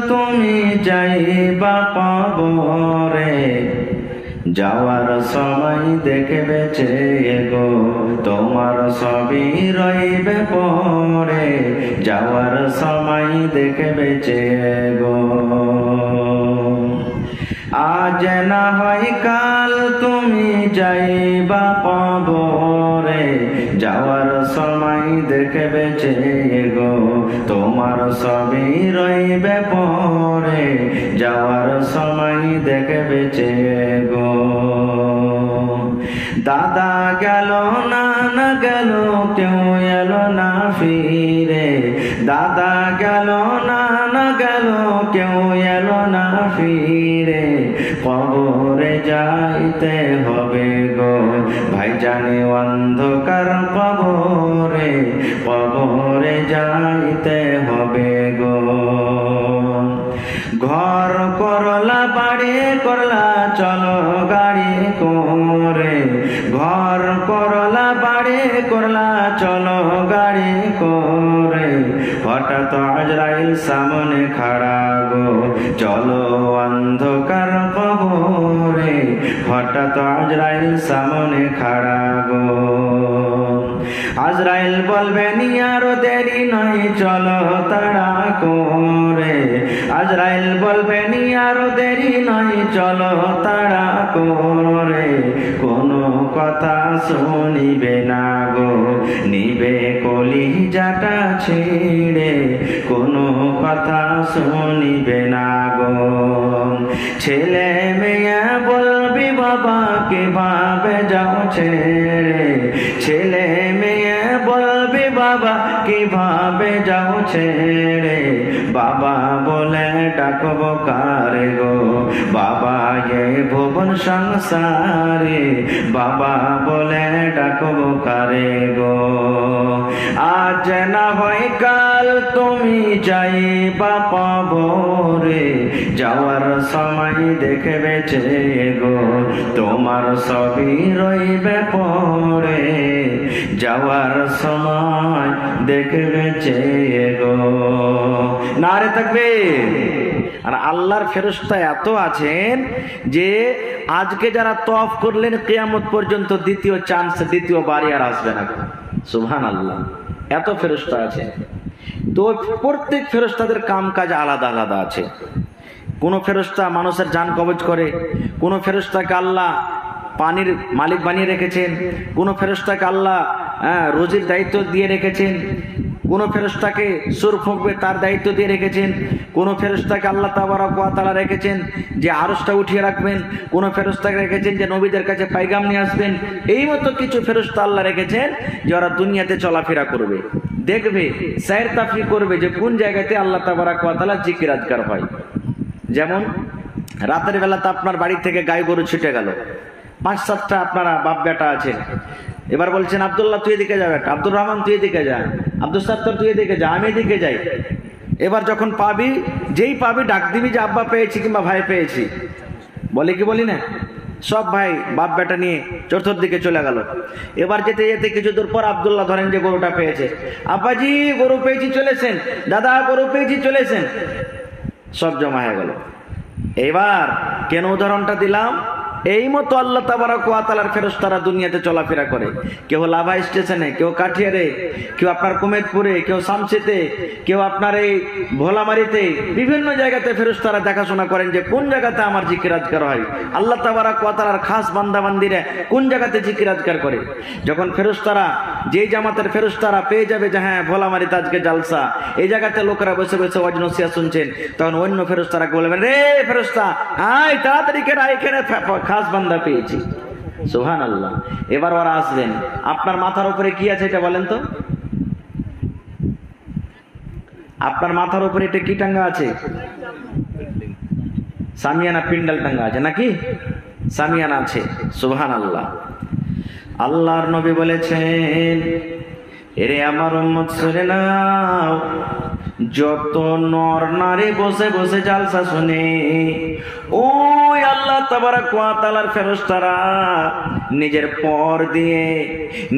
তুমি যাইবা কবরে, যাওয়ার সময় দেখবে চেয়ে গো তোমার সবই রইবে পরে, যাওয়ার সময় দেখবে চেয়ে গো। আজ না হয় কাল তুমি যাইবা কবরে, যাওয়ার সময় দেখবে চেয়ে গো তোমার সবই রইবে পরে, যাওয়ার সময় দেখবে চেয়ে গো। দাদা গেল নানা গেল কেউ এলো না ফিরে, দাদা গেল নানা গেল কেউ এলো না ফিরে, কবরে যাইতে হবে গো ভাইজানে অন্ধকার কবরে, কবরে যাইতে হবে গো। ঘর করলা বাড়ি করলা চলো গাড়ি করে, ঘর করলা বাড়ি করলা চলো গাড়ি করে, হঠাৎ আজরাইল সামনে খাড়া গো চলো অন্ধকার কবরে, হঠাৎ আজরাইল সামনে খাড়া গো। আজরাইল বলবেন আরো দেরি নয় চলো তাড়া করে, আজরাইল বলবেন আরো দেরি নয় চলো তাড়া করে, কোনো কথা শুনিবে না গো নিবে কলিজাটা ছিঁড়ে, কোনো কথা শুনিবে না গো। ছেলে মেয়ে বলবি বাবা কিভাবে যাও ছেড়ে, ছেলে মেয়ে বলবি বাবা কিভাবে যাও ছেড়ে, বাবা বলে ডাকবো কারে গো বাবা এ ভুবন সংসারে, বাবা বলে ডাকবো কারে গো। আজ না হয় কাল তুমি যাইবা কবরে, যাওয়ার সময় দেখবে চেয়ে গো তোমার সবই রইবে পরে, যাওয়ার সময় দেখবে চেয়ে গো। নারে তাকবীর। আর আল্লাহর ফেরেশতা এত আছেন যে আজকে যারা তওয়াফ করলেন কিয়ামত পর্যন্ত দ্বিতীয় চান্স দ্বিতীয় বাড়ি আর আসবে না। সুবহানাল্লাহ, এত ফেরেশতা আছে। তো প্রত্যেক ফেরেশতাদের কাম কাজ আলাদা আলাদা আছে। কোন ফেরেশতা মানুষের জান কবজ করে, কোন ফেরেশতাকে আল্লাহ পানির মালিক বানিয়ে রেখেছেন, কোন ফেরেশতাকে আল্লাহ রোজির দায়িত্ব দিয়ে রেখেছেন, কোন ফেরেশতাকে সুর ফুঁকবে তার দায়িত্ব দিয়ে রেখেছেন, কোন ফেরেশতাকে আল্লাহ তাবারক ওয়া তাআলা রেখেছেন যে আরশটা উঠিয়ে রাখবেন, কোন ফেরেশতাকে রেখেছেন যে নবীদের কাছে পায়গাম নিয়ে আসবেন। এই মতো কিছু ফেরেশতা আল্লাহ রেখেছেন যে ওরা দুনিয়াতে চলাফেরা করবে, দেখবে, সাইর তাফরি করবে যে কোন জায়গাতে আল্লাহ তাবারক ওয়া তাআলা জিকির আজকার হয়। যেমন রাতের বেলাতে আপনার বাড়ি থেকে গাই গরু ছুটে গেল, ৫-৭টা আপনারা বাপ বেটা আছেন, এবার বলছেন আব্দুল্লাহ তুই এদিকে যা, বেটা আব্দুর রহমান তুই এদিকে যা, আব্দুল সাত্তার তুই এদিকে যা, আমি এদিকে যাই। এবার যখন পাবি, যেই পাবি ডাক দিবি যে আব্বা পেয়েছি কিংবা ভাই পেয়েছি, বলে কি বলি না? সব ভাই বাপ বেটা নিয়ে চতুর্দিকে চলে গেল। এবার যেতে যেতে কিছু দূর পর আব্দুল্লাহ ধরেন যে গরুটা পেয়েছে, আব্বাজি গরু পেয়েছি চলেছেন, দাদা গরু পেয়েছি চলেছেন, সব জমা হয়ে গেল। এবার কেন উদাহরণটা দিলাম? এই মতো আল্লাহ তাবারক ওয়া তাআলার ফেরেশতারা দুনিয়াতে চলাফেরা করে, কেউ লাভা স্টেশনে, কেউ কাঠিয়ারে, কেউ আপনার কুমেদপুরে, কেউ শামসিতে, কেউ আপনার এই ভোলামারিতে, বিভিন্ন জায়গাতে ফেরেশতারা দেখাশোনা করেন যে কোন জায়গাতে আমার জিকির আজকার হয়, আল্লাহ তাবারক ওয়া তাআলার খাস বান্দাবান্দিরা কোন জায়গাতে জিকির আজকার করে। যখন ফেরেশতারা, যেই জামাতের ফেরেশতারা পেয়ে যাবে যে হ্যাঁ ভোলামারিতে আজকে জালসা, এই জায়গাতে লোকেরা বসে বসে ওয়াজ নসিহত শুনছেন, তখন অন্য ফেরেশতারা বলবেন রে ফেরেশতা আয় তাড়াতাড়ি কেন, এখানে খাস বান্দা পেয়েছি। সুবহানাল্লাহ। এবার ওরা আসবেন, আপনার মাথার উপরে কি আছে এটা বলেন তো? আপনার মাথার উপরে এটা কি টাঙ্গা আছে? সামিয়ানা, পিন্ডাল টাঙ্গা আছে নাকি? সামিয়ানা আছে। সুবহানাল্লাহ। আল্লাহর নবী বলেছেন, এরে আমার উম্মত শুনে নাও, যত নর নারী বসে বসে জালসা শুনে, ওই আল্লাহ তাবারক ওয়া তাআলার ফেরেশতারা নিজের পর দিয়ে,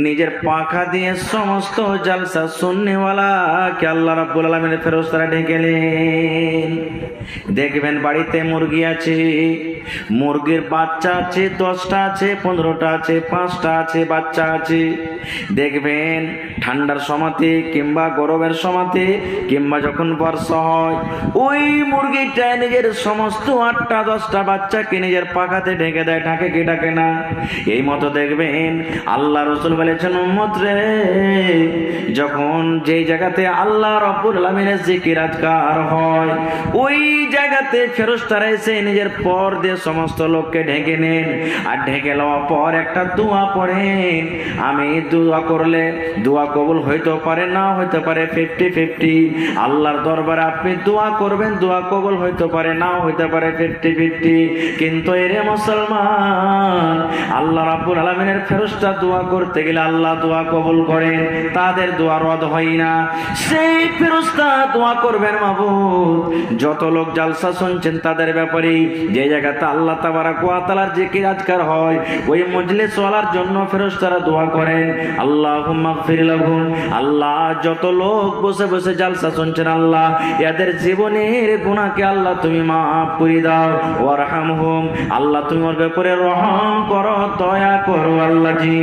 নিজের পাখা দিয়ে সমস্ত জালসা শুননেওয়ালাকে আল্লাহ রাব্বুল আলামিনের ফেরেশতারা ডেকেলেন। দেখবেন বাড়িতে মুরগি আছে, মুরগির বাচ্চা আছে, 10টা আছে, 15টা আছে, 5টা আছে, বাচ্চা আছে। দেখবেন ঠান্ডার সময়তে কিংবা গরমের সময়তে কিংবা যখন বর্ষা হয়, ওই মুরগিটা নিজের সমস্ত 8টা 10টা বাচ্চাকে নিজের পাখাতে ঢেকে দেয়। ঢাকে কি ঢাকে না? এই মতো দেখবেন আল্লাহ রাসূল বলেছেন, উম্মত রে, যখন যেই জায়গাতে আল্লাহ রাব্বুল আলামিনের জিকির আজকার হয়, ওই জায়গাতে ফেরেশতারা এসে নিজের পর দিয়ে সমস্ত লোককে ঢেকে নেন। আর ঢেকে নেওয়ার পর একটা দোয়া পড়েন। আমি দোয়া করলে দোয়া কবুল হইতে পারে, না হইতে পারে, 50-50। আল্লাহর দরবারে আপনি দোয়া করবেন, দোয়া কবুল হইতে পারে, নাও হইতে পারে, 50-50। কিন্তু এরে মুসলমান, আল্লাহ রাব্বুল আলামিনের ফেরেশতা দোয়া করতে গেলে আল্লাহ দোয়া কবুল করেন, তাদের দোয়া রদ হয় না। সেই ফেরেশতা দোয়া করবেন মাবুদ, যত লোক জালসা শুনছেন তাদের ব্যাপারে, যে জায়গাতে আল্লাহ তাবারক ওয়া তাআলার জিকির আজকার হয়, ওই মজলিস ওয়ালার জন্য ফেরেশতারা দোয়া করেন, আল্লাহুম্মা গফির লাহুম। আল্লাহ, যত লোক বসে বসে জালসা শুনছেন, আল্লাহ এদের জীবনের গুনাহকে আল্লাহ তুমি মাফ করে দাও। ওয়ারহামহুম, আল্লাহ তুমি ওর ব্যাপারে রহম করো, দয়া করো আল্লাহ জি।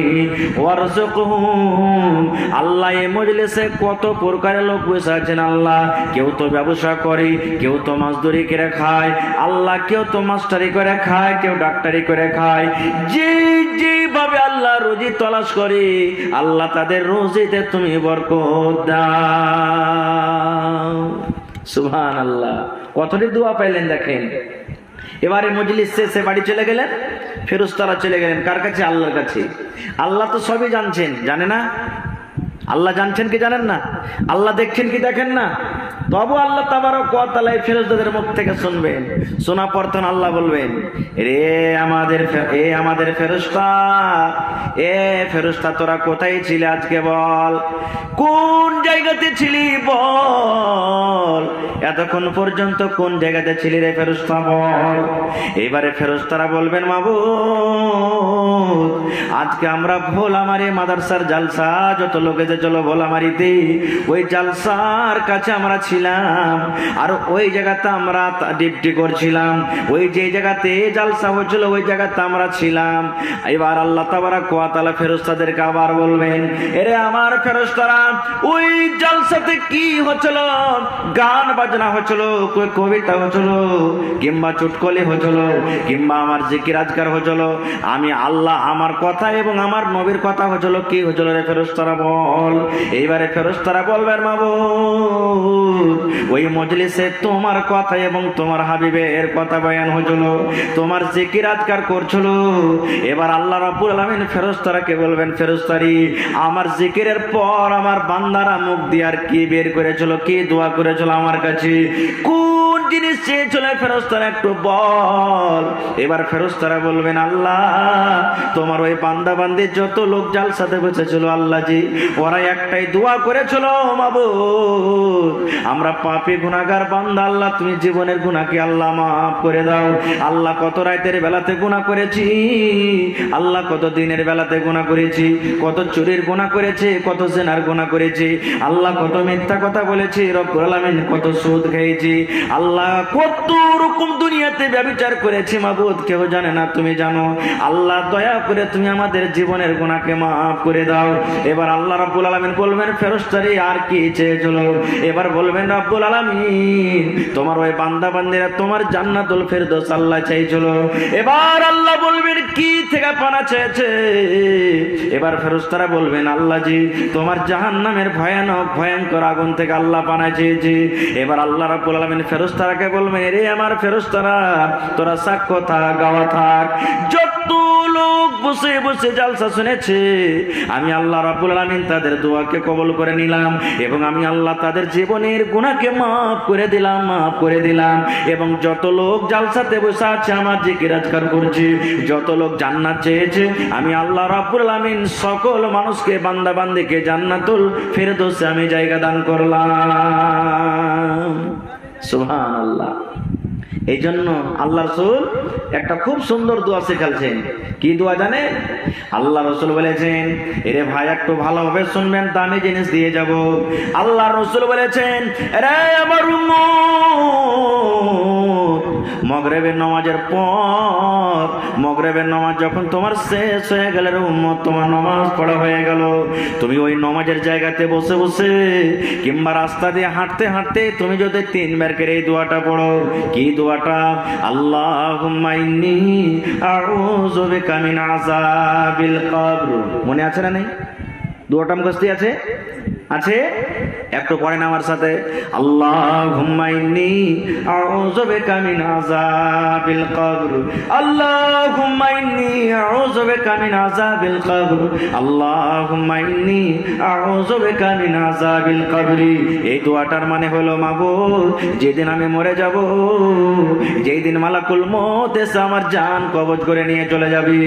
ওয়ারযুকহুম, আল্লাহ এই মজলিসে কত প্রকারের লোক বসে আছেন আল্লাহ, কেউ তো ব্যবসা করে, কেউ তো মাছদুরি করে খায় আল্লাহ, কেউ তো মাস্টারি করে খায়, কেউ ডাক্তারি করে খায়। যেভাবে আল্লাহ রুজি তলাশ করে, আল্লাহ তাদের রুজিতে তুমি বরকত দাও। সুবহানাল্লাহ। কতটি দোয়া পাইলেন দেখেন। এবারে মজলিস শেষে বাড়ি চলে গেলেন, ফেরেশতারা চলে গেলেন কার কাছে? আল্লাহর কাছে। আল্লাহ তো সবই জানছেন, জানে না? আল্লাহ জানছেন কি জানেন না? আল্লাহ দেখছেন কি দেখেন না? তবু আল্লাহ তাবারক ওয়া তাআলা এই ফেরেশতাদের মুখ থেকে শুনবেন। শোনা পরতন আল্লাহ বলবেন, রে আমাদের ফেরেশতা, ফেরেশতা তোরা কোথায় ছিলে আজকে? বল, কোন জায়গাতে ছিলি? বল, এতক্ষণ পর্যন্ত কোন জায়গাতে ছিলি রে ফেরেশতা? বল। এবারে ফেরেশতারা বলবেন, মাবুদ, আজকে আমরা ভোলামারি মাদ্রাসার জালসা, যত লোকে যে চলো ভোলামারিতে, ওই জালসার কাছে আমরা ছিলাম, আর ওই জায়গাতে আমরা ডিউটি করছিলাম, ওই যে জায়গাতে জালসা হচ্ছিল ওই জায়গাতে আমরা ছিলাম। এবার আল্লাহ তাবারক ওয়া তাআলা ফেরেশতাদেরকে আবার বলবেন, এরে আমার ফেরেশতারা, ওই জালসাতে কি হচ্ছিল? গান বাজনা হচ্ছিল, কবিতা হচ্ছিল, কিংবা চুটকলি হচ্ছিল, কিংবা আমার জিকির আজকার হচ্ছিল, আমি আল্লাহ আমার কথা এবং আমার নবীর কথা হচ্ছিল, কি হচ্ছিল রে ফেরেশতারা? বল। এইবারে ফেরেশতারা বলবেন, মাবুদ, ওই মজলিসে তোমার কথা এবং তোমার হাবিবের কথা বয়ান হচ্ছিল, তোমার জিকির আজকার করছিল। এবার আল্লাহ রাব্বুল আলামিন ফেরেশতারাকে বলবেন, ফেরেশতারি, আমার জিকিরের পর আমার বান্দারা মুখ দিয়ে আর কি বের করেছিল, কি দোয়া করেছিল আমার কাছে? কোন জিনিস চেয়েছিল ফেরেশতারা একটু বল। এবার ফেরেশতারা বলবেন, আল্লাহ তোমার ওই বান্দা বান্দি যত লোক জালসাতে বসেছিল আল্লাহ জি, ওরা একটাই দোয়া করেছিল, মাবুদ আমরা পাপী গুনাহগার বান্দা, আল্লাহ তুমি জীবনের গুনাহকে আল্লাহ মাফ করে দাও। আল্লাহ কত রাতের বেলাতে গুনাহ করেছি, আল্লাহ কত দিনের বেলাতে গুনাহ করেছি, কত চুরির গুনাহ করেছি, কত জিনার গুনাহ করেছি, আল্লাহ কত মিথ্যা কথা বলেছি, রব্বুল আলামিন কত সুদ খেয়েছি, আল্লাহ কত রকম দুনিয়াতে ব্যভিচার করেছি, মাবুদ কেউ জানে না, তুমি জানো। আল্লাহ দয়া করে তুমি আমাদের জীবনের গুনাহকে মাফ করে দাও। এবার আল্লাহ রাব্বুল আলামিন বলবেন, ফেরেশতারি আর কি চেয়েছিল? এবার বলবেন, রব্বুল আলামিন তোমার ওই বান্দা বান্দিরা তোমার জান্নাতুল ফেরদৌস আল্লাহ চাইছিল। এবার আল্লাহ বলবেন, কি থেকে পানা চেয়েছে? এবার ফেরেশতারা বলবেন, আল্লাহ জি তোমার জাহান্নামের ভয়ানক ভয়ঙ্কর আগুন থেকে আল্লাহ পানা চেয়েছে। এবার আল্লাহ রাব্বুল আলামিন ফেরেশতারাকে বলবেন, রে আমার ফেরেশতারা, তোরা সাক্ষ্য থাক, গাওয়া থাক, যত লোক বসে বসে জালসা শুনেছে, আমি আল্লাহ রাব্বুল আলামিন তাদের দোয়াকে কবুল করে নিলাম, এবং আমি আল্লাহ তাদের জীবনের গুনাহকে মাফ করে দিলাম, মাফ করে দিলাম। এবং যত লোক জালসাতে বসে আছে আমার জিকির আজকার করছে, যত লোক জান্নাত চেয়েছে, আমি আল্লাহ রাব্বুল আলামিন সকল মানুষকে, বান্দা বান্দিকে জান্নাতুল ফেরদৌসে আমি জায়গা দান করলাম। সুবহানাল্লাহ। এই জন্য আল্লাহ রাসূল একটা খুব সুন্দর দোয়া শেখাচ্ছেন। কি দোয়া জানেন? আল্লাহ রাসূল বলেছেন, এরে ভাই একটু ভালোভাবে শুনবেন, দামি জিনিস দিয়ে যাব। আল্লাহ রাসূল বলেছেন, রে আমার উম্মত, মাগরিবের নামাজের পর, মাগরিবের নামাজ যখন তোমার শেষ হয়ে গেল রে উম্মত, তোমার নামাজ পড়া হয়ে গেল, তুমি ওই নামাজের জায়গাতে বসে বসে কিংবা রাস্তা দিয়ে হাঁটতে হাঁটতে তুমি যদি 3 বার করে এই দোয়াটা পড়ো। কি দোয়াটা? আল্লাহুম্মা ইন্নী আউযু বিকা মিন আযাবিল কবর। মনে আছে না নেই? দোয়াটা মুখস্থ আছে? আছে? একটু পড়েন আমার সাথে, আল্লাহুম্মা ইন্নী আউযু বিকা মিন আযাবিল কবর, আল্লাহুম্মা ইন্নী আউযু বিকা মিন আযাবিল কবর, আল্লাহুম্মা ইন্নী আউযু বিকা মিন আযাবিল কবর। এই দোয়াটার মানে হলো, মাবুদ যেদিন আমি মরে যাব, যেই দিন মালাকুল মউত এসে আমার জান কবজ করে নিয়ে চলে যাবে,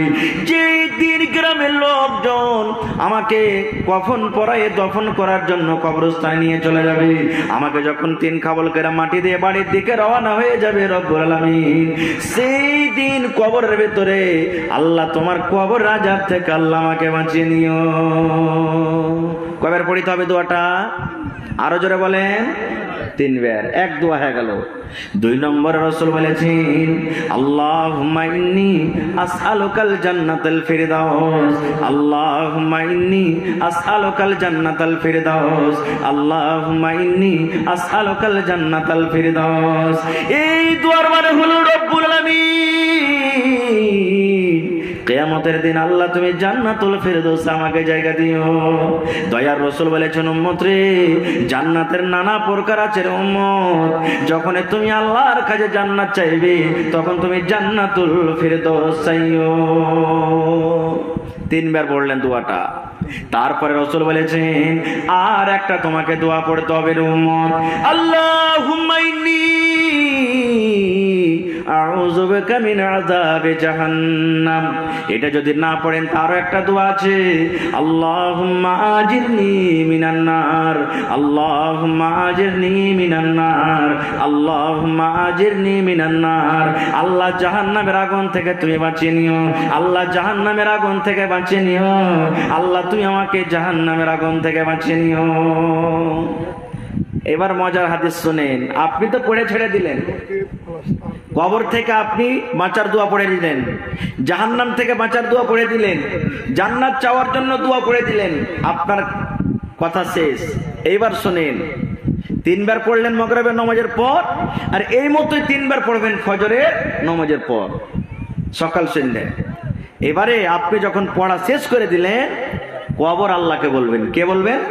যেই দিন গ্রামের লোকজন আমাকে কফন পরায়ে দফন করার জন্য কবরস্থানে নিয়ে চলে যাবে, আমাকে যখন 3 খাবল করে মাটি দিয়ে বাড়ির দিকে রওনা হয়ে যাবে রব্বুল আলামিন, সেই দিন কবরের ভিতরে আল্লাহ তোমার কবর আযাব থেকে আল্লাহ আমাকে বাঁচিয়ে নিও। কয়বার পড়িতে হবে দোয়াটা? আরো জোরে বলেন। 3 বার। এক দোয়া হয়ে গেল। 2 নম্বর রাসূল বলেছেন, আল্লাহুম্মা ইন্নী আসআলুকাল জান্নাতাল ফিরদাউস, আল্লাহুম্মা ইন্নী আসআলুকাল জান্নাতাল ফিরদাউস, আল্লাহুম্মা ইন্নী আসআলুকাল জান্নাতাল ফিরদাউস। এই দোয়ার মানে হলো রব্বুল আলামিন, কিয়ামতের দিন আল্লাহ তুমি জান্নাতুল ফিরদৌস আমাকে জায়গা দিও। দয়ার রাসূল বলেছেন, উম্মত রে, জান্নাতের নানা প্রকার আছে রে উম্মত, যখন তুমি আল্লাহর কাছে জান্নাত চাইবে তখন তুমি জান্নাতুল ফিরদৌস চাইও। 3 বার পড়লেন দোয়াটা। তারপরে রাসূল বলেছেন, আর একটা তোমাকে দোয়া পড়তে হবে রে উম্মত, আল্লাহুম্মা ইন্নী আউযু বিকা মিন আযাবি জাহান্নাম। এটা যদি না পড়েন তারও একটা দোয়া আছে, আল্লাহুম্মা আজিরনি মিনান নার, আল্লাহুম্মা আজিরনি মিনান নার, আল্লাহুম্মা আজিরনি মিনান নার। আল্লাহ জাহান্নামের আগুন থেকে তুমি বাঁচিয়ে নিও, আল্লাহ জাহান্নামের আগুন থেকে বাঁচিয়ে নিও, আল্লাহ তুমি আমাকে জাহান্নামের আগুন থেকে বাঁচিয়ে নিও। এবার মজার হাদিস শুনেন। আপনি তো পড়ে ছেড়ে দিলেন, কবর থেকে আপনি বাঁচার দোয়া পড়ে দিলেন, জাহান্নাম থেকে বাঁচার দোয়া পড়ে দিলেন, জান্নাত চাওয়ার জন্য দোয়া পড়ে দিলেন, আপনার কথা শেষ। এইবার শুনেন, 3 বার পড়লেন মাগরিবের নামাজের পর, আর এই মতোই 3 বার পড়বেন ফজরের নামাজের পর, সকাল সন্ধ্যা। এবারে আপনি যখন পড়া শেষ করে দিলেন, কবর আল্লাহকে বলবেন। কে বলবেন?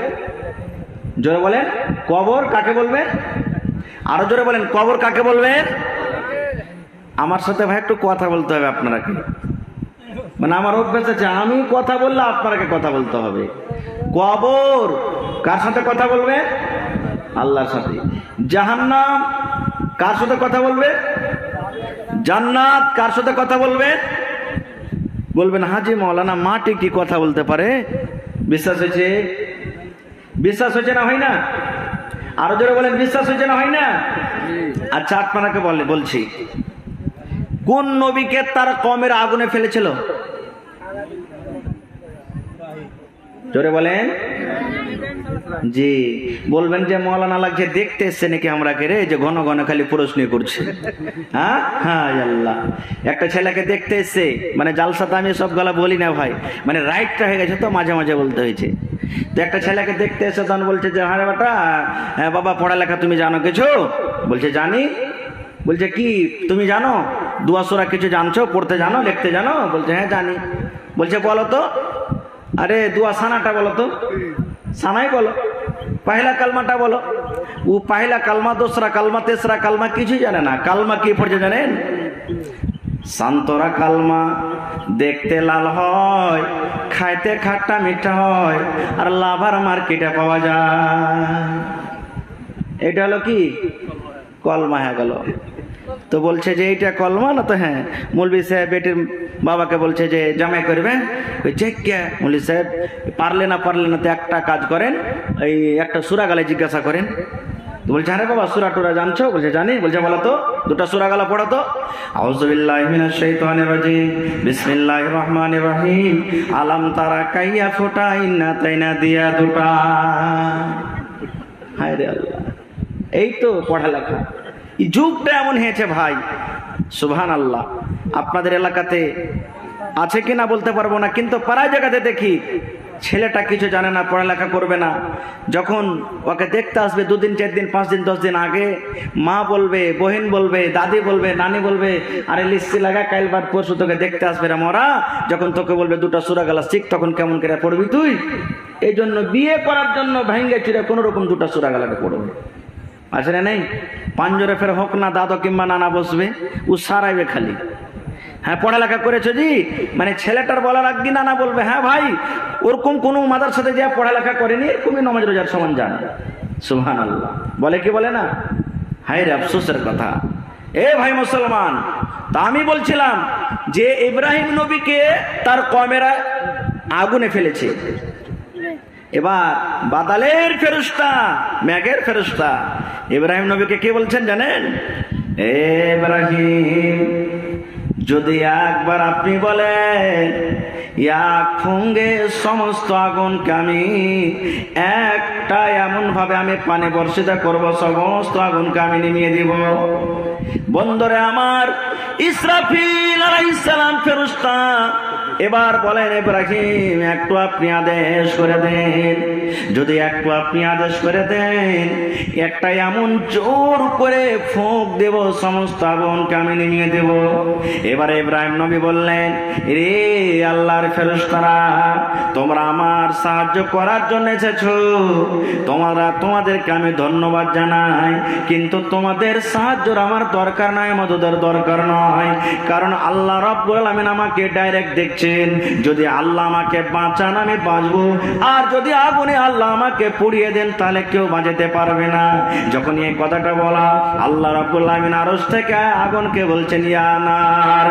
জোরে বলেন। কবর কাকে বলবেন? আরো জোরে বলেন, কবর কাকে বলবেন? আমার সাথে ভাই একটু কথা বলতে হবে আপনারাকে, মানে আমার অভ্যাস আছে, আমি কথা বললে আপনারাকে কথা বলতে হবে। কবর কার সাথে কথা বলবে? আল্লাহর সাথে। জাহান্নাম কার সাথে কথা বলবে? জান্নাত কার সাথে কথা বলবে? বলবেন, হাজি মাওলানা মাটি কি কথা বলতে পারে? বিশ্বাস হয়েছে? বিশ্বাস হয়েছে না হয় না? আরো জোরে বলেন, বিশ্বাস হয়েছে না হয় না? আচ্ছা আপনাকে বলছি, কোন নবীকে তার কওমের আগুনে ফেলেছিল? জোরে বলেন। জি। বলবেন যে মৌলানা লাগছে দেখতে এসছে নাকি আমরা কে রে, যে ঘন ঘন খালি প্রশ্ন করছে। হ্যাঁ হ্যাঁ আল্লাহ, একটা ছেলেকে দেখতে এসছে, মানে জালসাতে আমি সব গলা বলি না ভাই, মানে রাইটটা হয়ে গেছে তো মাঝে মাঝে বলতে হয়েছে। তো একটা ছেলেকে দেখতে এসে তখন বলছে যে, হ্যাঁ বেটা, হ্যাঁ বাবা পড়ালেখা তুমি জানো কিছু? বলছে জানি। বলছে কি তুমি জানো? দুয়া সূরা কিছু জানছো? পড়তে জানো, লিখতে জানো? বলছে হ্যাঁ জানি। বলছে বলো তো। আরে দুয়া সানাটা বলো তো। সানাই বলো। পহেলা কালমাটা বলো। ও পহেলা কালমা, দোসরা কালমা, তেসরা কালমা কিছুই জানে না। কালমা কি পড়ছে জানেন? শান্তরা কালমা। দেখতে লাল হয়, খাইতে খাট্টা মিঠা হয়, আর লাভার মার্কেটে পাওয়া যায়। এটা হলো কি? কলমা হয়ে গেল। তো বলছে যে এইটা কলমা না? তো হ্যাঁ। মৌলভী সাহেব বেটির বাবাকে বলছে যে জামাই করবে। মৌলভী সাহেব পারলে না তো একটা কাজ করেন, এই একটা সূরা গালে জিজ্ঞাসা করেন। তো বলছে আরে বাবা সূরা টুরা জানছো? বলছে জানি। বলছে বলো তো, দুটা সূরা গালা পড়ো তো। আউযু বিল্লাহি মিনাশ শাইতানির রাজিম, বিসমিল্লাহির রহমানির রহিম, আলাম তারা কাইয়া ফোটা ইন্না তাইনা দিয়া দুটা। হায় রে আল্লাহ, এই তো পড়ালেখা। এই যুগটা এমন হয়েছে ভাই, সুবহানাল্লাহ। আপনাদের এলাকাতে আছে কিনা বলতে পারবো না, কিন্তু প্রায় জায়গাতে দেখি ছেলেটা কিছু জানে না, পড়ালেখা করবে না, যখন ওকে দেখতে আসবে 2 দিন 4 দিন 5 দিন 10 দিন আগে মা বলবে, বহিন বলবে, দাদি বলবে, নানি বলবে, আরে লিস্টি লাগা কাল বাদ পরশু তোকে দেখতে আসবে রে মরা। যখন তোকে বলবে 2টা সূরা গালা শিখ, তখন কেমন করে পড়বি তুই? এই জন্য বিয়ে করার জন্য ভাঙ্গে চুরে কোনো রকম 2টা সূরা গালাকে পড়বে। আছে না নেই? পাঞ্জরে ফের হোক না দাদা কিংবা নানা বসবে, ও সারাইবে খালি। হ্যাঁ পড়ালেখা করেছো জি, মানে ছেলেটার বলার আগে নানা বলবে হ্যাঁ ভাই ওরকম কোনো মাদার সাথে যা পড়ালেখা করেনি, এরকমই নামাজ রোজার সমান জানে। সুবহানাল্লাহ। বলে কি বলে না? হায় রে আফসোসের কথা। এ ভাই মুসলমান, তা আমি বলছিলাম যে ইব্রাহিম নবীকে তার কওমেরা আগুনে ফেলেছে। এবার বাদালের ফেরেশতা, মেঘের ফেরেশতা ইব্রাহিম নবীকে কে বলছেন জানেন? এ ইব্রাহিম, যদি একবার আপনি বলেন এক ফুঙ্গে সমস্ত আগুনকে আমি একটা এমন ভাবে আমি পানি বর্ষিত করব, সমস্ত আগুনকে আমি নিমিয়ে দিব। বন্ধুরে আমার, ইসরাফিল আলাইহিস সালাম ফেরেশতা এবার বলেন ইব্রাহিম একটু আপনি আদেশ করে দেন। যদি একটু আপনি আদেশ করে দেন, একটা এমন জোর করে ফুঁক দেব, সমস্ত আগুনকে আমি নিমিয়ে দেব। এবারে ইব্রাহিম নবী বললেন, রে আল্লাহর ফেরেশতারা, তোমরা আমার সাহায্য করার জন্য এসেছো, তোমাদেরকে আমি ধন্যবাদ জানাই, কিন্তু তোমাদের সাহায্যের আমার দরকার নাই, মদদের দরকার নয়। কারণ আল্লাহ রাব্বুল আলামিন আমাকে ডাইরেক্ট দেখছেন। যদি আল্লাহ আমাকে বাঁচান আমি বাঁচবো, আর যদি আগুনে আল্লাহ আমাকে পুড়িয়ে দেন তাহলে কেউ বাঁচাতে পারবে না। যখন এই কথাটা বলা, আল্লাহ রাব্বুল আলামিন আরশ থেকে আগুনকে বলছেন, ইয়া নার,